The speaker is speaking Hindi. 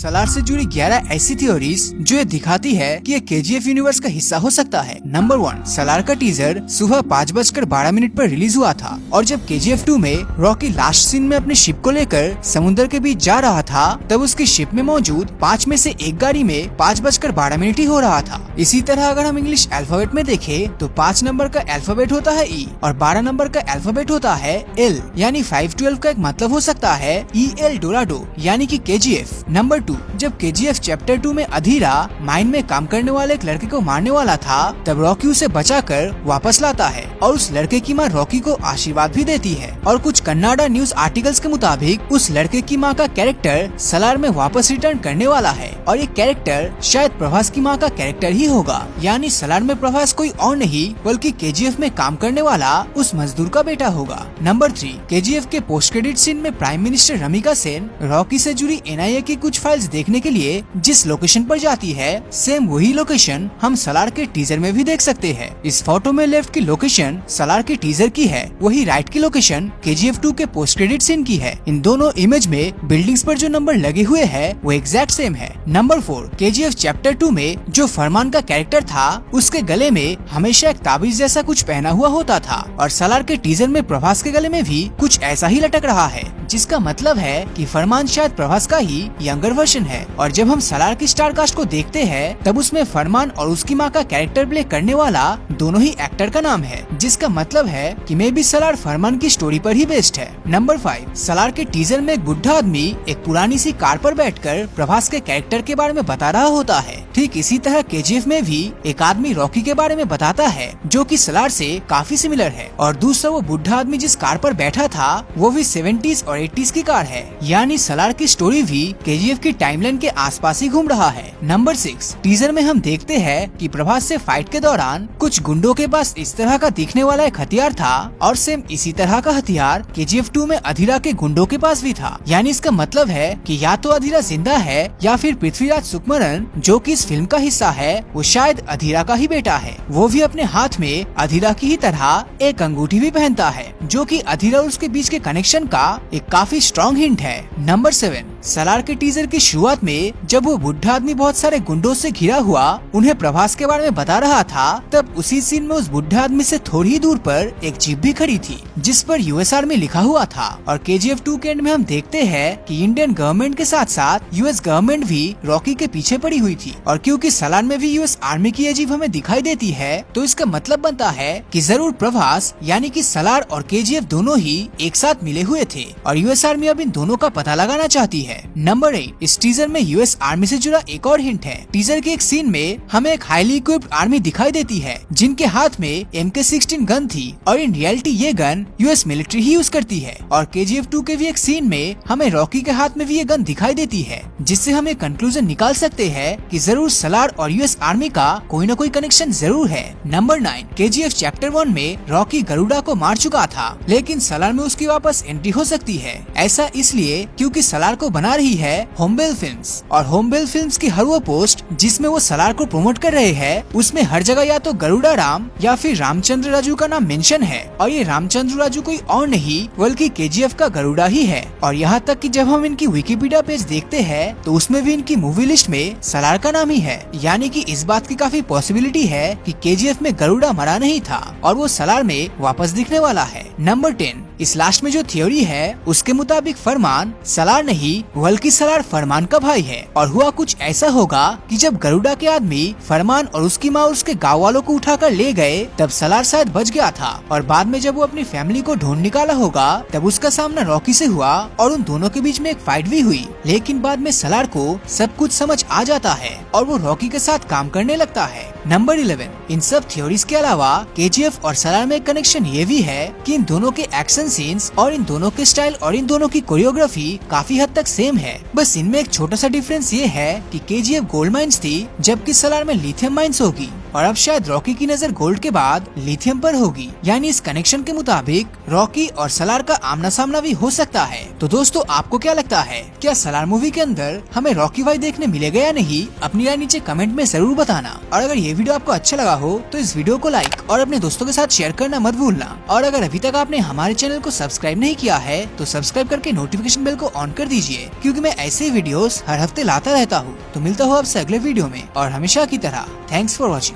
सलार से जुड़ी 11 ऐसी थ्योरीज जो ये दिखाती है कि ये KGF यूनिवर्स का हिस्सा हो सकता है। नंबर 1, सलार का टीजर सुबह 5:12 पर रिलीज हुआ था और जब KGF 2 में रॉकी लास्ट सीन में अपने शिप को लेकर समुद्र के बीच जा रहा था तब उसकी शिप में मौजूद 5 में से एक गाड़ी में 5:12 ही हो रहा था। इसी तरह अगर हम इंग्लिश अल्फाबेट में देखें तो 5 नंबर का अल्फाबेट होता है E और 12 नंबर का अल्फाबेट होता है L, यानी 512 का एक मतलब हो सकता है EL डोराडो यानी कि KGF। नंबर 2, जब KGF चैप्टर 2 में अधीरा माइन में काम करने वाले एक लड़के को मारने वाला था तब रॉकी उसे बचाकर वापस लाता है और उस लड़के की माँ रॉकी को आशीर्वाद भी देती है। और कुछ कन्नाडा न्यूज आर्टिकल्स के मुताबिक उस लड़के की माँ का कैरेक्टर सलार में वापस रिटर्न करने वाला है और ये कैरेक्टर शायद प्रभास की माँ का कैरेक्टर ही होगा, यानी सलार में प्रभास कोई और नहीं बल्कि KGF में काम करने वाला उस मजदूर का बेटा होगा। नंबर 3, KGF के पोस्ट क्रेडिट सीन में prime minister Ramika Sen Rocky से जुड़ी NIA की कुछ फाइल्स देखने के लिए जिस लोकेशन पर जाती है सेम वही लोकेशन हम सलार के टीजर में भी देख सकते हैं। इस फोटो में लेफ्ट की लोकेशन सलार के टीजर की है, वही राइट की लोकेशन KGF 2 के पोस्ट क्रेडिट सीन की है। इन दोनों इमेज में बिल्डिंग्स पर जो नंबर लगे हुए हैं वो एग्जैक्ट सेम है। नंबर 4, KGF चैप्टर 2 में जो फरमान का कैरेक्टर था उसके गले में हमेशा एक ताबीज जैसा कुछ पहना हुआ होता था और सलार के टीजर में प्रभास के गले में भी कुछ ऐसा ही लटक रहा है, जिसका मतलब है कि फरमान शायद प्रभास का ही यंगर वर्जन है। और जब हम सलार की स्टार कास्ट को देखते हैं तब उसमें फरमान और उसकी माँ का कैरेक्टर प्ले करने वाला दोनों ही एक्टर का नाम है, जिसका मतलब है कि मे बी सलार फरमान की स्टोरी पर ही बेस्ड है। नंबर 5, सलार के टीजर में एक बुढ़ा आदमी एक पुरानी सी कार पर बैठकर प्रभास के कैरेक्टर के बारे में बता रहा होता है। ठीक इसी तरह KGF में भी एक आदमी रॉकी के बारे में बताता है जो कि सलार से काफी सिमिलर है और दूसरा वो बुढ़ा आदमी जिस कार पर बैठा था वो भी 70s और 80s की कार है, यानी सलार की स्टोरी भी KGF की टाइमलाइन के आसपास ही घूम रहा है। नंबर 6, टीजर में हम देखते हैं कि प्रभास से फाइट के दौरान कुछ गुंडों के पास इस तरह का दिखने वाला एक हथियार था और सेम इसी तरह का हथियार KGF 2 में अधीरा के गुंडों के पास भी था, यानी इसका मतलब है कि या तो अधीरा जिंदा है या फिर पृथ्वीराज सुकुमारन जो कि इस फिल्म का हिस्सा है वो शायद अधीरा का ही बेटा है। वो भी अपने हाथ में अधीरा की ही तरह एक अंगूठी भी पहनता है जो कि अधीरा और उसके बीच के कनेक्शन का एक काफी स्ट्रॉन्ग हिंट है। नंबर 7, सलार के टीजर की शुरुआत में जब वो बुढ़ा आदमी बहुत सारे गुंडों से घिरा हुआ उन्हें प्रभास के बारे में बता रहा था तब उसी सीन में उस बुढ़ा आदमी से थोड़ी ही दूर पर एक जीप भी खड़ी थी जिस पर US आर्मी लिखा हुआ था। और KGF 2 के एंड में हम देखते हैं कि इंडियन गवर्नमेंट के साथ साथ US गवर्नमेंट भी रॉकी के पीछे पड़ी हुई थी और क्योंकि सलार में भी US आर्मी की अजीब हमें दिखाई देती है तो इसका मतलब बनता है कि जरूर प्रभास यानी कि सलार और KGF दोनों ही एक साथ मिले हुए थे और US आर्मी अब इन दोनों का पता लगाना चाहती है। नंबर 8, इस टीजर में US आर्मी से जुड़ा एक और हिंट है। टीजर के एक सीन में हमें एक हाईली इक्विप्ड आर्मी दिखाई देती है जिनके हाथ में MK16 गन थी और इन रियलिटी ये गन US मिलिट्री ही यूज करती है। और KGF 2 के भी एक सीन में हमें रॉकी के हाथ में भी ये गन दिखाई देती है जिससे हम एक कंक्लूजन निकाल सकते हैं कि जरूर सलार और US आर्मी का कोई न कोई कनेक्शन जरूर है। नंबर 9, KGF चैप्टर 1 में रॉकी गरुड़ा को मार चुका था लेकिन सलार में उसकी वापस एंट्री हो सकती है। ऐसा इसलिए क्योंकि सलार को बना रही है होमबेल फिल्म्स और होमबेल फिल्म्स की हर वो पोस्ट जिसमें वो सलार को प्रमोट कर रहे हैं उसमें हर जगह या तो गरुड़ा राम या फिर रामचंद्र राजू का नाम मेंशन है और ये रामचंद्र राजू कोई और नहीं बल्कि KGF का गरुड़ा ही है। और यहाँ तक कि जब हम इनकी विकिपीडिया पेज देखते हैं तो उसमें भी इनकी मूवी लिस्ट में सलार का नाम ही है, यानी कि इस बात की काफी पॉसिबिलिटी है कि KGF में गरुड़ा मरा नहीं था और वो सलार में वापस दिखने वाला है। नंबर 10, इस लास्ट में जो थ्योरी है उसके मुताबिक फरमान सलार नहीं बल्कि सलार फरमान का भाई है और हुआ कुछ ऐसा होगा कि जब गरुड़ा के आदमी फरमान और उसकी माँ उसके गाँव वालों को उठाकर ले गए तब सलार शायद बच गया था और बाद में जब वो अपनी फैमिली को ढूंढ निकाला होगा तब उसका सामना रॉकी से हुआ और उन दोनों के बीच में एक फाइट भी हुई, लेकिन बाद में सलार को सब कुछ समझ आ जाता है और वो रॉकी के साथ काम करने लगता है। नंबर 11, इन सब थ्योरीज के अलावा KGF और सलार में कनेक्शन ये भी है कि इन दोनों के एक्शन सीन्स और इन दोनों के स्टाइल और इन दोनों की कोरियोग्राफी काफी हद तक सेम है। बस इनमें एक छोटा सा डिफरेंस ये है कि KGF गोल्ड माइंस थी जबकि सलार में लिथियम माइंस होगी। और अब शायद रॉकी की नजर गोल्ड के बाद लिथियम पर होगी। यानी इस कनेक्शन के मुताबिक रॉकी और सलार का आमना सामना भी हो सकता है। तो दोस्तों आपको क्या लगता है, क्या सलार मूवी के अंदर हमें रॉकी भाई देखने मिलेगा या नहीं? अपनी राय नीचे कमेंट में जरूर बताना। और अगर ये वीडियो आपको अच्छा लगा हो तो इस वीडियो को लाइक और अपने दोस्तों के साथ शेयर करना मत भूलना। और अगर अभी तक आपने हमारे चैनल को सब्सक्राइब नहीं किया है तो सब्सक्राइब करके नोटिफिकेशन बेल को ऑन कर दीजिए, क्योंकि मैं ऐसे वीडियोस हर हफ्ते लाता रहता हूँ। तो मिलता हूँ आपसे अगले वीडियो में, और हमेशा की तरह थैंक्स फॉर वॉचिंग।